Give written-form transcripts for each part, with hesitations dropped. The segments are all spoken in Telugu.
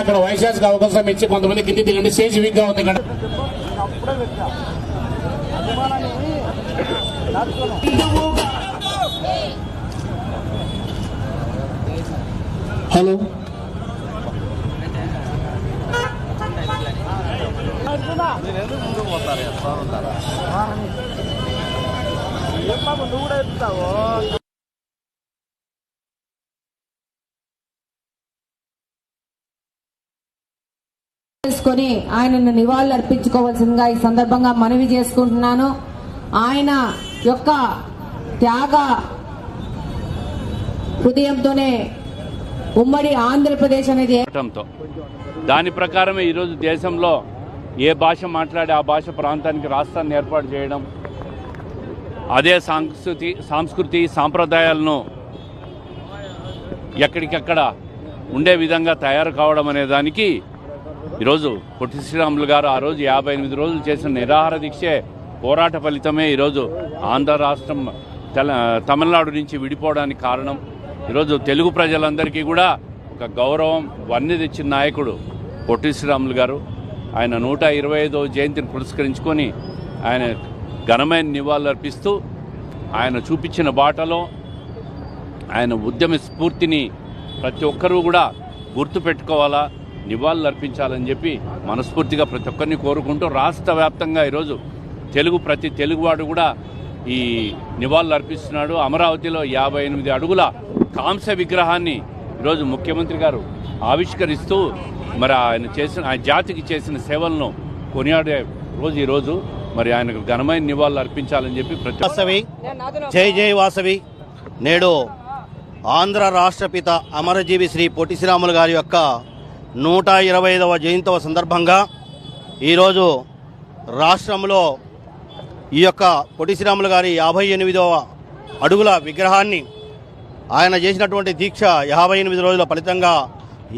అక్కడ వైశాఖ అవకాశం ఇచ్చి కొంతమంది కింది దిగండి, స్టేజ్ వీక్ గా ఉంది. హలో నువ్వు కూడా ఎత్తుతావు. చేసుకొని ఆయనను నివాళులు అర్పించుకోవాల్సిందిగా ఈ సందర్భంగా మనవి చేసుకుంటున్నాను. ఆయన యొక్క త్యాగ హృదయంతోనే ఉమ్మడి ఆంధ్రప్రదేశ్ అనేది దాని ప్రకారమే ఈరోజు దేశంలో ఏ భాష మాట్లాడే ఆ భాష ప్రాంతానికి రాష్ట్రాన్ని ఏర్పాటు చేయడం, అదే సంస్కృతి సాంప్రదాయాలను ఎక్కడికక్కడ ఉండే విధంగా తయారు కావడం అనే దానికి ఈరోజు పొట్టి శ్రీరాములు గారు ఆ రోజు 58 రోజులు చేసిన నిరాహార దీక్షే పోరాట ఫలితమే ఈరోజు ఆంధ్ర రాష్ట్రం తమిళనాడు నుంచి విడిపోవడానికి కారణం. ఈరోజు తెలుగు ప్రజలందరికీ కూడా ఒక గౌరవం వన్నీ తెచ్చిన నాయకుడు పొట్టి శ్రీరాములు గారు. ఆయన 125వ జయంతిని పురస్కరించుకొని ఆయన ఘనమైన నివాళులు అర్పిస్తూ ఆయన చూపించిన బాటలో ఆయన ఉద్యమ స్ఫూర్తిని ప్రతి ఒక్కరూ కూడా గుర్తుపెట్టుకోవాలా, నివాళులు అర్పించాలని చెప్పి మనస్ఫూర్తిగా ప్రతి ఒక్కరిని కోరుకుంటూ రాష్ట్ర వ్యాప్తంగా ఈరోజు ప్రతి తెలుగువాడు కూడా ఈ నివాళులు అర్పిస్తున్నాడు. అమరావతిలో 58 అడుగుల కాంస్య విగ్రహాన్ని ఈరోజు ముఖ్యమంత్రి గారు ఆవిష్కరిస్తూ మరి ఆయన జాతికి చేసిన సేవలను కొనియాడే రోజు ఈరోజు. మరి ఆయనకు ఘనమైన నివాళులు అర్పించాలని చెప్పి వాసవి జై జై వాసవి. నేడు ఆంధ్ర రాష్ట్రపిత అమరజీవి శ్రీ పొట్టి శ్రీరాములు గారి యొక్క 125వ జయంతి సందర్భంగా ఈరోజు రాష్ట్రంలో ఈ యొక్క పొట్టి శ్రీరాములు గారి 58వ అడుగుల విగ్రహాన్ని ఆయన చేసినటువంటి దీక్ష 58 రోజుల ఫలితంగా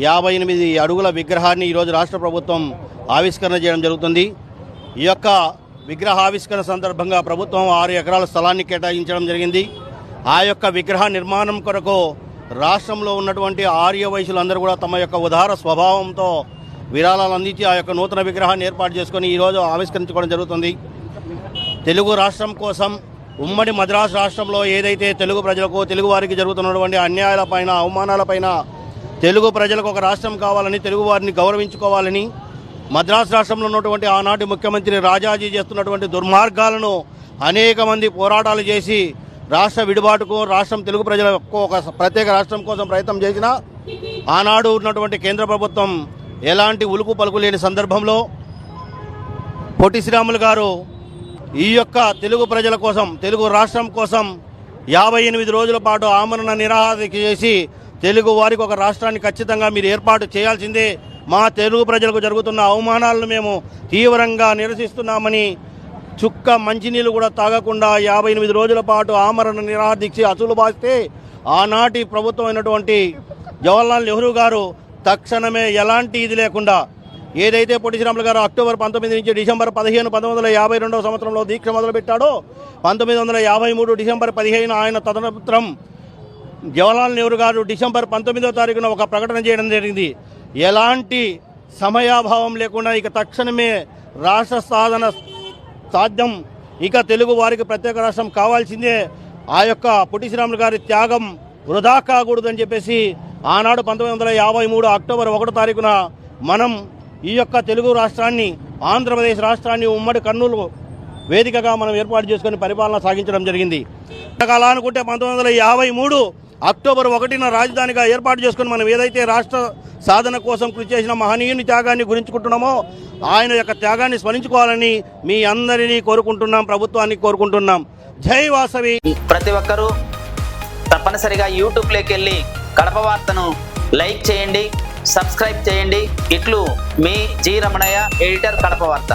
58 అడుగుల విగ్రహాన్ని ఈరోజు రాష్ట్ర ప్రభుత్వం ఆవిష్కరణ చేయడం జరుగుతుంది. ఈ యొక్క విగ్రహావిష్కరణ సందర్భంగా ప్రభుత్వం 6 ఎకరాల స్థలాన్ని కేటాయించడం జరిగింది. ఆ యొక్క విగ్రహ నిర్మాణం కొరకు రాష్ట్రంలో ఉన్నటువంటి ఆర్య వైశ్యులందరూ కూడా తమ యొక్క ఉదార స్వభావంతో విరాళాలు అందించి ఆ యొక్క నూతన విగ్రహాన్ని ఏర్పాటు చేసుకొని ఈరోజు ఆవిష్కరించుకోవడం జరుగుతుంది. తెలుగు రాష్ట్రం కోసం ఉమ్మడి మద్రాసు రాష్ట్రంలో ఏదైతే తెలుగు ప్రజలకు తెలుగు వారికి జరుగుతున్నటువంటి అన్యాయాలపైన అవమానాలపైన తెలుగు ప్రజలకు ఒక రాష్ట్రం కావాలని, తెలుగు వారిని గౌరవించుకోవాలని మద్రాసు రాష్ట్రంలో ఉన్నటువంటి ఆనాటి ముఖ్యమంత్రి రాజాజీ చేస్తున్నటువంటి దుర్మార్గాలను అనేక మంది పోరాటాలు చేసి రాష్ట్ర విడిబాటుకు, రాష్ట్రం తెలుగు ప్రజలకు ఒక ప్రత్యేక రాష్ట్రం కోసం ప్రయత్నం చేసిన ఆనాడు ఉన్నటువంటి కేంద్ర ప్రభుత్వం ఎలాంటి ఉలుకు పలుకు లేని సందర్భంలో పొట్టి శ్రీరాములు గారు ఈ యొక్క తెలుగు ప్రజల కోసం, తెలుగు రాష్ట్రం కోసం 58 రోజుల పాటు ఆమరణ నిరాహార చేసి తెలుగు వారికి ఒక రాష్ట్రాన్ని ఖచ్చితంగా మీరు ఏర్పాటు చేయాల్సిందే, మా తెలుగు ప్రజలకు జరుగుతున్న అవమానాలను మేము తీవ్రంగా నిరసిస్తున్నామని చుక్క మంచినీళ్ళు కూడా తాగకుండా 58 రోజుల పాటు ఆమరణ నిరాహార దీక్ష అసలు బాస్తే ఆనాటి ప్రభుత్వం అయినటువంటి జవహర్లాల్ నెహ్రూ గారు తక్షణమే ఎలాంటి ఇది లేకుండా ఏదైతే పొట్టి శ్రీరాములు గారు అక్టోబర్ 19 నుంచి డిసెంబర్ 15, 1952వ సంవత్సరంలో దీక్ష మొదలుపెట్టాడో 1953 డిసెంబర్ 15 ఆయన తదనంతరం జవహర్లాల్ నెహ్రూ గారు డిసెంబర్ 19వ తారీఖున ఒక ప్రకటన చేయడం జరిగింది. ఎలాంటి సమయాభావం లేకుండా ఇక తక్షణమే రాష్ట్ర సాధన సాధ్యం, ఇక తెలుగు వారికి ప్రత్యేక రాష్ట్రం కావాల్సిందే, ఆ యొక్క పొట్టి శ్రీరాములు గారి త్యాగం వృధా కాకూడదని చెప్పేసి ఆనాడు 1953 అక్టోబర్ 1వ తారీఖున మనం ఈ యొక్క తెలుగు రాష్ట్రాన్ని, ఆంధ్రప్రదేశ్ రాష్ట్రాన్ని ఉమ్మడి కర్నూలు వేదికగా మనం ఏర్పాటు చేసుకొని పరిపాలన సాగించడం జరిగింది. అలా అనుకుంటే 1953 అక్టోబర్ 1న రాజధానిగా ఏర్పాటు చేసుకుని మనం ఏదైతే రాష్ట్ర సాధన కోసం కృషి చేసిన మహనీయుని త్యాగాన్ని గురించుకుంటున్నామో ఆయన యొక్క త్యాగాన్ని స్మరించుకోవాలని మీ అందరినీ కోరుకుంటున్నాం, ప్రభుత్వాన్ని కోరుకుంటున్నాం. జై వాసవి. ప్రతి ఒక్కరూ తప్పనిసరిగా యూట్యూబ్లోకి వెళ్ళి కడప వార్తను లైక్ చేయండి, సబ్స్క్రైబ్ చేయండి. ఇట్లు మీ జి రమణయ్య, ఎడిటర్, కడప వార్త.